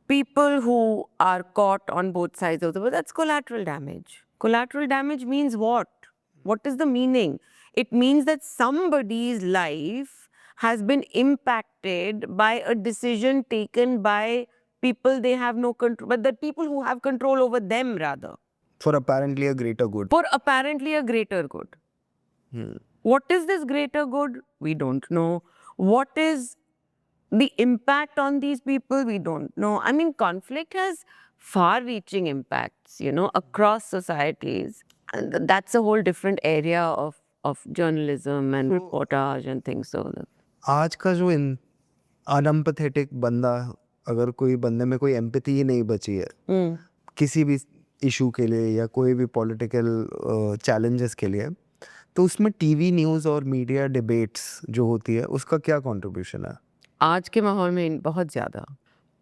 people who are caught on both sides of the world. That's collateral damage. Collateral damage means what? What is the meaning? It means that somebody's life has been impacted by a decision taken by people they have no control, but the people who have control over them rather. For apparently a greater good. For apparently a greater good. What is this greater good? We don't know. What is the impact on these people? We don't know. I mean, conflict has far-reaching impacts, across societies. And that's a whole different area of journalism and reportage and things. So आज का जो अनएम्पैथेटिक बंदा, अगर कोई बंदे में कोई empathy ही नहीं बची है किसी भी इशू के लिए या कोई भी पॉलिटिकल चैलेंजेस के लिए, तो उसमें टीवी न्यूज़ और मीडिया डिबेट्स जो होती है उसका क्या कंट्रीब्यूशन है आज के माहौल में? बहुत ज़्यादा।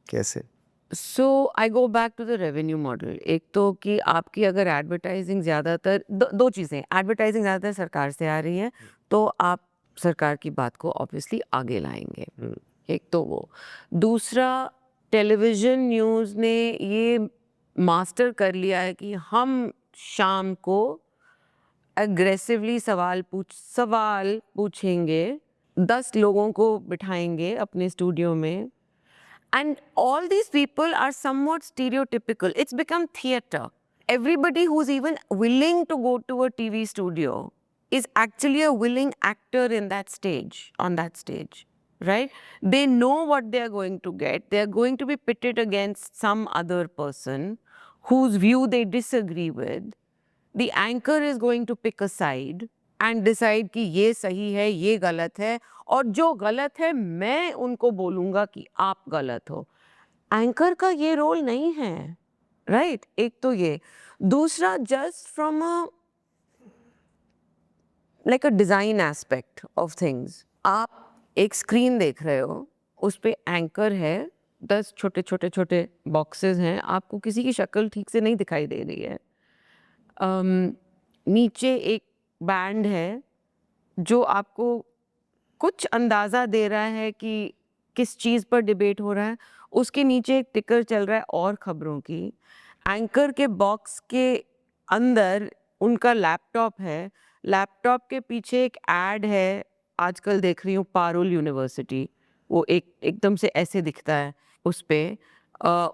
कैसे? So I go back to the revenue model. एक तो कि आपकी अगर एडवर्टाइजिंग ज़्यादातर दो चीज़ें, एडवर्टाइजिंग ज़्यादातर सरकार से आ रही है तो आप सरकार की बात को ऑब्वियसली आगे लाएंगे, एक तो वो। दूसरा, टेलीविज़न न्यूज़ ने ये मास्टर कर लिया है कि हम शाम को एग्रेसिवली सवाल पूछेंगे, 10 लोगों को बिठाएंगे अपने स्टूडियो में, and all these people are somewhat stereotypical. It's become theatre. Everybody who's even willing to go to a TV studio is actually a willing actor in that stage, on that stage, right? They know what they're going to get. They're going to be pitted against some other person whose view they disagree with. The anchor is going to pick a side and decide कि ये सही है, ये गलत है, और जो गलत है मैं उनको बोलूँगा कि आप गलत हो। एंकर का ये रोल नहीं है, राइट? एक तो ये। दूसरा, just from like a design aspect of things, आप एक स्क्रीन देख रहे हो, उस पे एंकर है, 10 छोटे छोटे छोटे बॉक्सेस हैं, आपको किसी की शक्ल ठीक से नहीं दिखाई दे रही है। नीचे एक बैंड है जो आपको कुछ अंदाज़ा दे रहा है कि किस चीज़ पर डिबेट हो रहा है। उसके नीचे एक टिकर चल रहा है और ख़बरों की। एंकर के बॉक्स के अंदर उनका लैपटॉप है, लैपटॉप के पीछे एक ऐड है, आजकल देख रही हूँ पारुल यूनिवर्सिटी, वो एकदम से ऐसे दिखता है उस पे।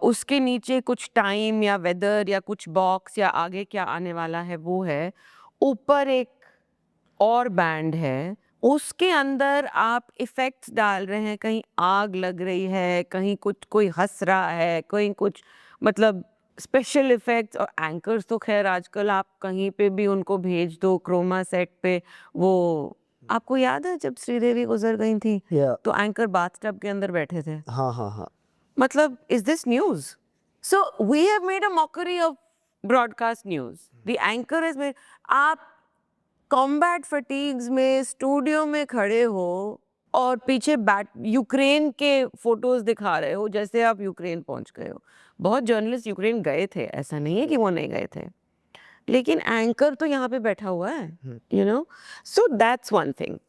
उसके नीचे कुछ टाइम या वेदर या कुछ बॉक्स या आगे क्या आने वाला है वो है। ऊपर एक और बैंड है, उसके अंदर आप इफ़ेक्ट्स डाल रहे हैं, कहीं आग लग रही है, कहीं कुछ कोई हंस रहा है, कहीं कुछ मतलब स्पेशल इफ़ेक्ट्स। और एंकर्स तो खैर आजकल आप कहीं पे भी उनको भेज दो क्रोमा सेट पे, वो आपको याद है जब श्रीदेवी गुजर गई थी तो एंकर बाथटब के अंदर बैठे थे। हाँ। मतलब, is this news? So we have made a mockery of broadcast news. The anchor is made. आप कॉम्बैट फटीग्स में स्टूडियो में खड़े हो और पीछे यूक्रेन के फोटोज दिखा रहे हो जैसे आप यूक्रेन पहुंच गए हो। बहुत जर्नलिस्ट यूक्रेन गए थे, ऐसा नहीं है कि वो नहीं गए थे, लेकिन एंकर तो यहाँ पे बैठा हुआ है, you know. So that's one thing.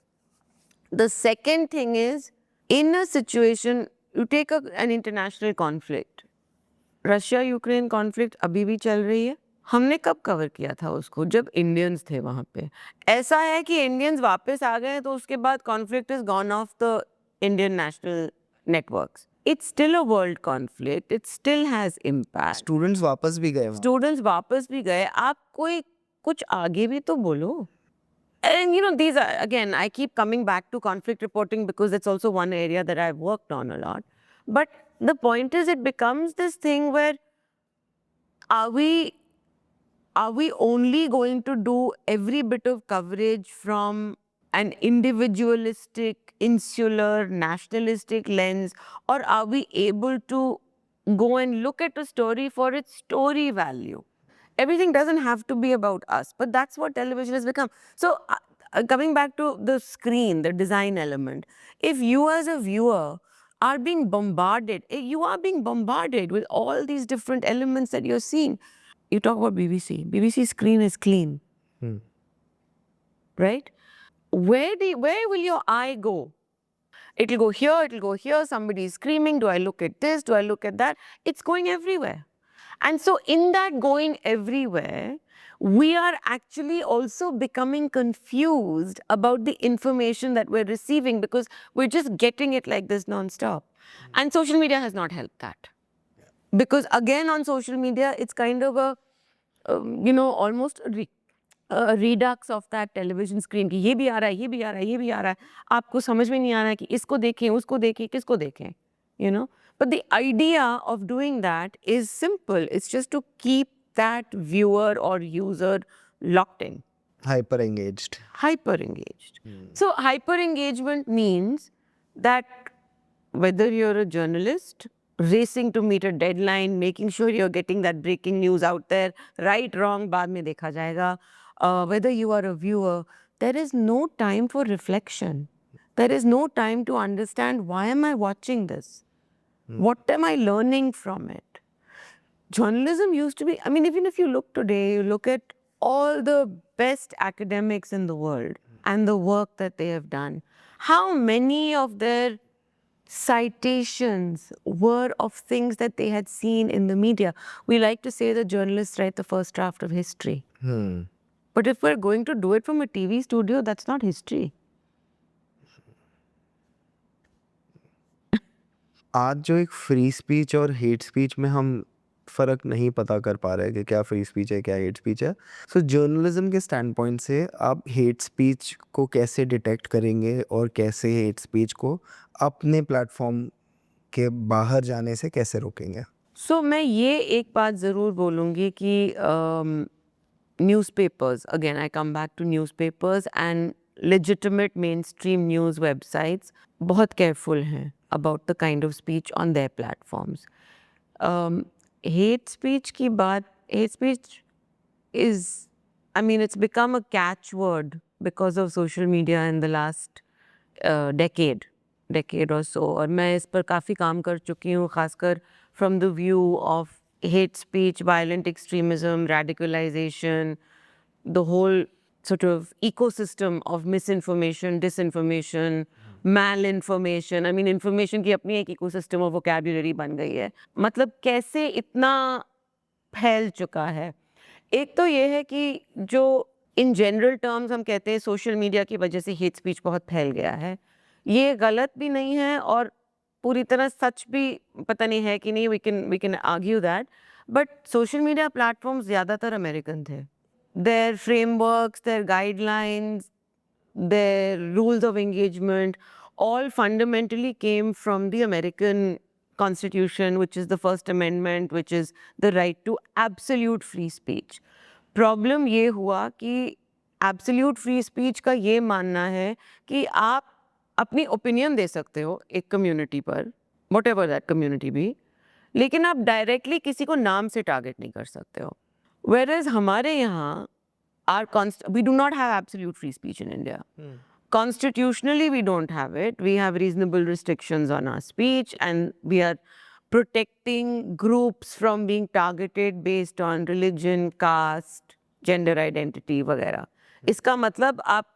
The second thing is, in a situation, you take an international conflict. Russia Ukraine conflict अभी भी चल रही है। हमने कब कवर किया था उसको? जब इंडियंस थे वहाँ पे। ऐसा है कि इंडियंस वापस आ गए तो उसके बाद conflict is gone of the Indian national networks. It's still a world conflict, it still has impact. Students वापस भी गए। आप कोई कुछ आगे भी तो बोलो। And you know, these are, again, I keep coming back to conflict reporting because it's also one area that I've worked on a lot. But the point is, it becomes this thing where are we only going to do every bit of coverage from an individualistic insular, nationalistic lens, or are we able to go and look at a story for its story value? Everything doesn't have to be about us, but that's what television has become. So coming back to the screen, the design element, if you as a viewer are being bombarded, you are being bombarded with all these different elements that you're seeing. You talk about BBC screen is clean, right? Where will your eye go? It'll go here, somebody's screaming, do I look at this, do I look at that? It's going everywhere. And so in that going everywhere, we are actually also becoming confused about the information that we're receiving because we're just getting it like this nonstop. And social media has not helped that. Because again, on social media, it's kind of a, almost a redux of that television screen कि ये भी आ रहा है, ये भी आ रहा है, ये भी आ रहा है. आपको समझ में नहीं आ रहा है कि इसको देखें, उसको देखें, किसको देखें, you know. But the idea of doing that is simple. It's just to keep that viewer or user locked in. Hyper engaged. Hyper engaged. So hyper engagement means that whether you're a journalist racing to meet a deadline, making sure you're getting that breaking news out there, right, wrong, बाद में देखा जाएगा. Whether you are a viewer, there is no time for reflection. There is no time to understand, why am I watching this? What am I learning from it? Journalism used to be, I mean, even if you look today, you look at all the best academics in the world and the work that they have done. How many of their citations were of things that they had seen in the media? We like to say that journalists write the first draft of history. But if we're going to do it from a TV studio, that's not history. आज जो एक free speech और hate speech में हम फ़र्क नहीं पता कर पा रहे हैं कि क्या फ्री स्पीच है, क्या हेट स्पीच है. सो जर्नलिज्म के स्टैंड पॉइंट से आप हेट स्पीच को कैसे डिटेक्ट करेंगे और कैसे हेट स्पीच को अपने प्लेटफॉर्म के बाहर जाने से कैसे रोकेंगे? सो मैं ये एक बात ज़रूर बोलूँगी कि newspapers, again I come back to newspapers and legitimate mainstream news websites बहुत careful हैं about the kind of speech on their platforms. Hate speech की बात, hate speech is, I mean, it's become a catchword because of social media in the last decade or so. और मैं इस पर काफ़ी काम कर चुकी हूँ, खासकर from the view of hate speech, violent extremism, radicalization, the whole sort of ecosystem of misinformation, disinformation, malinformation. I mean, information की अपनी एक ecosystem of vocabulary बन गई है. मतलब कैसे इतना फैल चुका है. एक तो ये है कि जो in general terms हम कहते हैं social media की वजह से hate speech बहुत फैल गया है. ये गलत भी नहीं है और पूरी तरह सच भी पता नहीं है कि नहीं. We can argue that. But social media platforms ज़्यादातर अमेरिकन थे. Their frameworks, their guidelines, their rules of engagement all fundamentally came from the American Constitution, which is the First Amendment, which is the right to absolute free speech. Problem ये हुआ कि absolute free speech का ये मानना है कि आप अपनी opinion दे सकते हो एक community पर, whatever that community be, लेकिन आप डायरेक्टली किसी को नाम से टारगेट नहीं कर सकते हो. Whereas हमारे यहाँ we do not have absolute free speech in India. Constitutionally, we don't have it. We have reasonable restrictions on our speech and we are protecting groups from being targeted based on religion, caste, gender identity वगैरह. इसका मतलब आप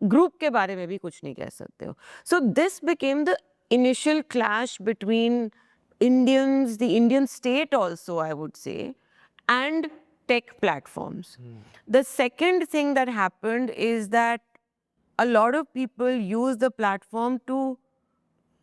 group के बारे में भी कुछ नहीं कह सकते हो. So this became the initial clash between Indians, the Indian state also, I would say, and tech platforms. The second thing that happened is that a lot of people use the platform to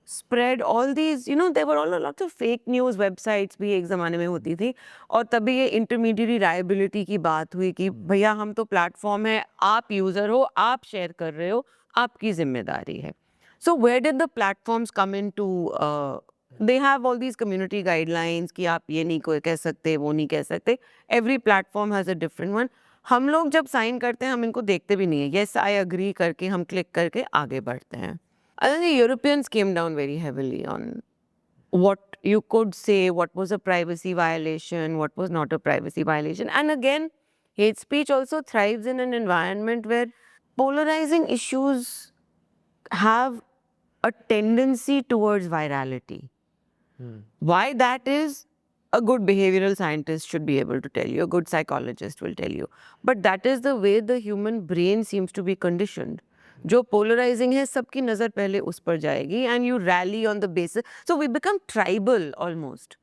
spread all these, there were all a lot of fake news websites भी एक ज़माने में होती थी और तभी ये intermediary liability की बात हुई कि भैया हम तो platform है, आप user हो, आप share कर रहे हो, आपकी जिम्मेदारी है. So where did the platforms come into they have all these community guidelines कि आप ये नहीं कोई कह सकते, वो नहीं कह सकते. Every platform has a different one. हम लोग जब साइन करते हैं हम इनको देखते भी नहीं है. Yes, I agree करके हम क्लिक करके आगे बढ़ते हैं. I think the Europeans came down very heavily on what you could say, what was a privacy violation, what was not a privacy violation. And again, hate speech also thrives in an environment where polarizing issues have a tendency towards virality. Why that is, a good behavioral scientist should be able to tell you, a good psychologist will tell you. But that is the way the human brain seems to be conditioned. जो polarizing है सबकी नज़र पहले उस पर जाएगी and you rally on the basis. So we become tribal almost.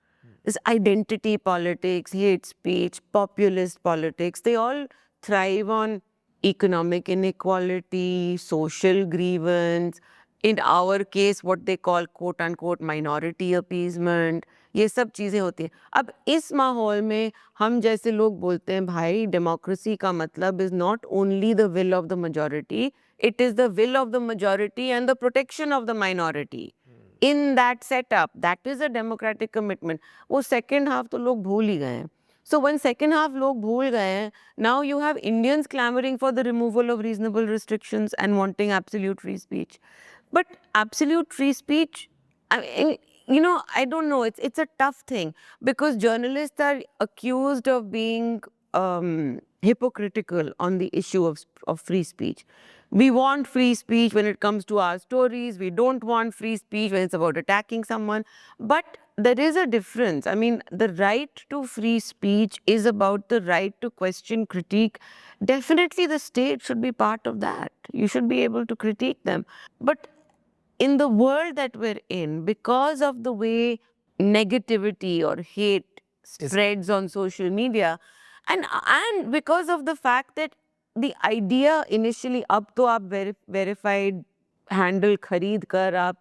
This identity politics, hate speech, populist politics, they all thrive on economic inequality, social grievance, in our case what they call quote unquote minority appeasement. ये सब चीज़ें होती हैं. अब इस माहौल में हम जैसे लोग बोलते हैं भाई डेमोक्रेसी का मतलब is not only the will of the majority, it is the will of the majority and the protection of the minority. In that setup, that is a democratic commitment. वो second half तो लोग भूल ही गए हैं. So when second half लोग भूल गए हैं, now you have Indians clamoring for the removal of reasonable restrictions and wanting absolute free speech. But absolute free speech, I mean, you know, I don't know, it's a tough thing because journalists are accused of being hypocritical on the issue of free speech. We want free speech when it comes to our stories. We don't want free speech when it's about attacking someone. But there is a difference. I mean, the right to free speech is about the right to question, critique. Definitely the state should be part of that. You should be able to critique them. But in the world that we're in, because of the way negativity or hate spreads on social media, and because of the fact that the idea initially, अब तो आप verified handle खरीद कर आप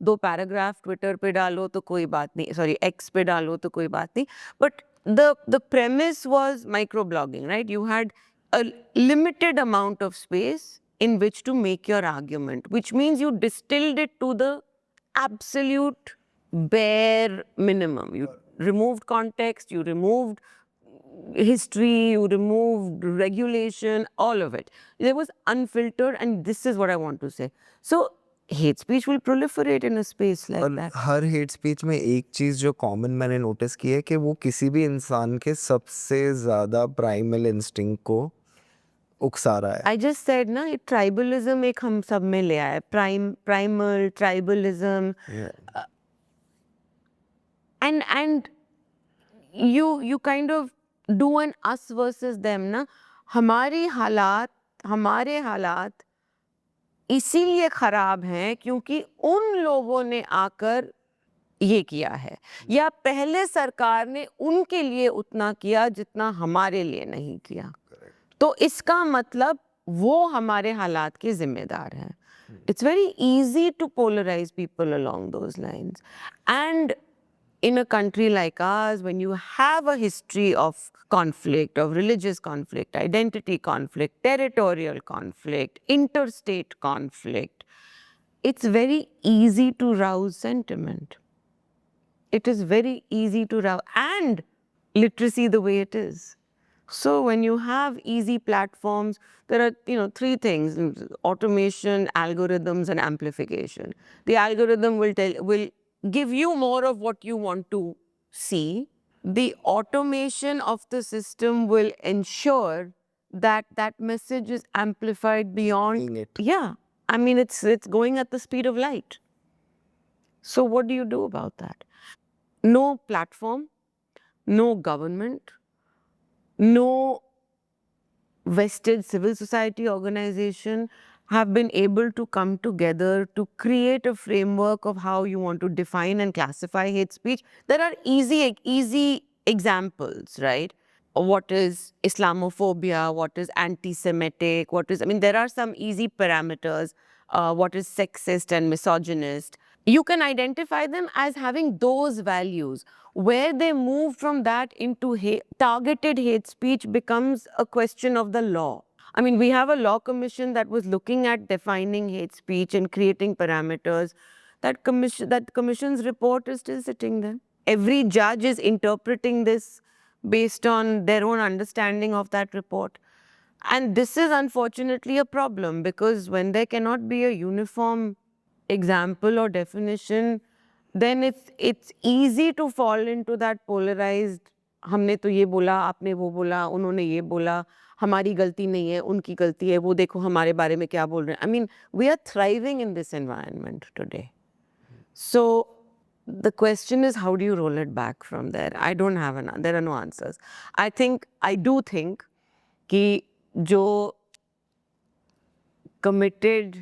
2 paragraph Twitter पे डालो तो कोई बात नहीं, sorry X पे डालो तो कोई बात नहीं, but the premise was microblogging, right? You had a limited amount of space in which to make your argument, which means you distilled it to the absolute bare minimum. You removed context, you removed history, you removed regulation, all of it. There was unfiltered, and this is what I want to say. So hate speech will proliferate in a space like और that. Her hate speech में एक चीज़ जो common मैंने notice की है कि वो किसी भी इंसान के सबसे ज़्यादा प्राइमल इंस्टिंक्ट को उकसा रहा है. I just said ना, ये tribalism एक हम सब में ले आया, primal tribalism, and you kind of do an us versus them ना. हमारे हालात इसीलिए खराब हैं क्योंकि उन लोगों ने आकर ये किया है, या पहले सरकार ने उनके लिए उतना किया जितना हमारे लिए नहीं किया. तो इसका मतलब वो हमारे हालात के जिम्मेदार हैं. It's very easy to polarize people along those lines. And in a country like ours, when you have a history of conflict, of religious conflict, identity conflict, territorial conflict, interstate conflict, it's very easy to rouse sentiment. It is very easy to rouse, and literacy the way it is. So when you have easy platforms, there are, 3 things: automation, algorithms, and amplification. The algorithm will give you more of what you want to see. The automation of the system will ensure that that message is amplified beyond. Seeing it. Yeah, I mean it's going at the speed of light. So what do you do about that? No platform, no government, no vested civil society organization have been able to come together to create a framework of how you want to define and classify hate speech. There are easy examples, right? What is Islamophobia? What is anti-Semitic? There are some easy parameters. What is sexist and misogynist? You can identify them as having those values. Where they move from that into targeted hate speech becomes a question of the law. I mean, we have a law commission that was looking at defining hate speech and creating parameters. That commission's report is still sitting there. Every judge is interpreting this based on their own understanding of that report. And this is unfortunately a problem because when there cannot be a uniform example or definition, then it's easy to fall into that polarized, हमने तो ये बोला, आपने वो बोला, उन्होंने ये बोला, हमारी गलती नहीं है, उनकी गलती है, वो देखो हमारे बारे में क्या बोल रहे हैं. I mean, we are thriving in this environment today. So the question is, how do you roll it back from there? I don't have there are no answers. I do think कि जो committed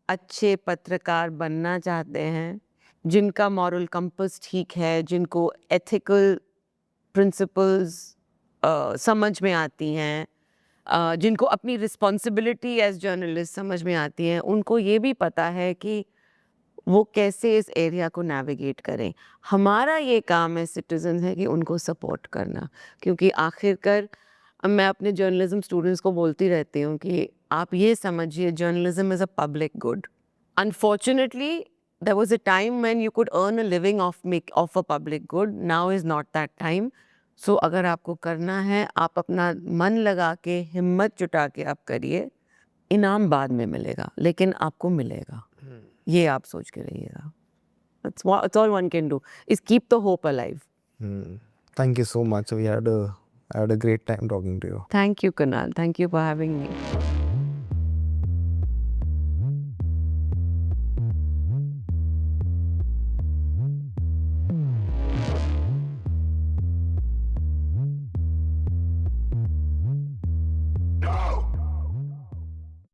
अच्छे पत्रकार बनना चाहते हैं, जिनका moral compass ठीक है, जिनको ethical principles समझ में आती हैं, जिनको अपनी responsibility as journalist समझ में आती हैं, उनको ये भी पता है कि वो कैसे इस एरिया को नेविगेट करें. हमारा ये काम है सिटीजन है कि उनको सपोर्ट करना, क्योंकि आखिरकार मैं अपने जर्नलिज्म स्टूडेंट्स को बोलती रहती हूँ कि आप ये समझिए, journalism is a public good. Unfortunately there was a time when you could earn a living of a public good. Now is not that time. So अगर आपको करना है, आप अपना मन लगा के, हिम्मत जुटा के आप करिए, इनाम बाद में मिलेगा, लेकिन आपको मिलेगा. ये आप सोच के रहिएगा. That's all one can do is keep the hope alive. Thank you so much. I had a great time talking to you. Thank you, Kunal. Thank you for having me.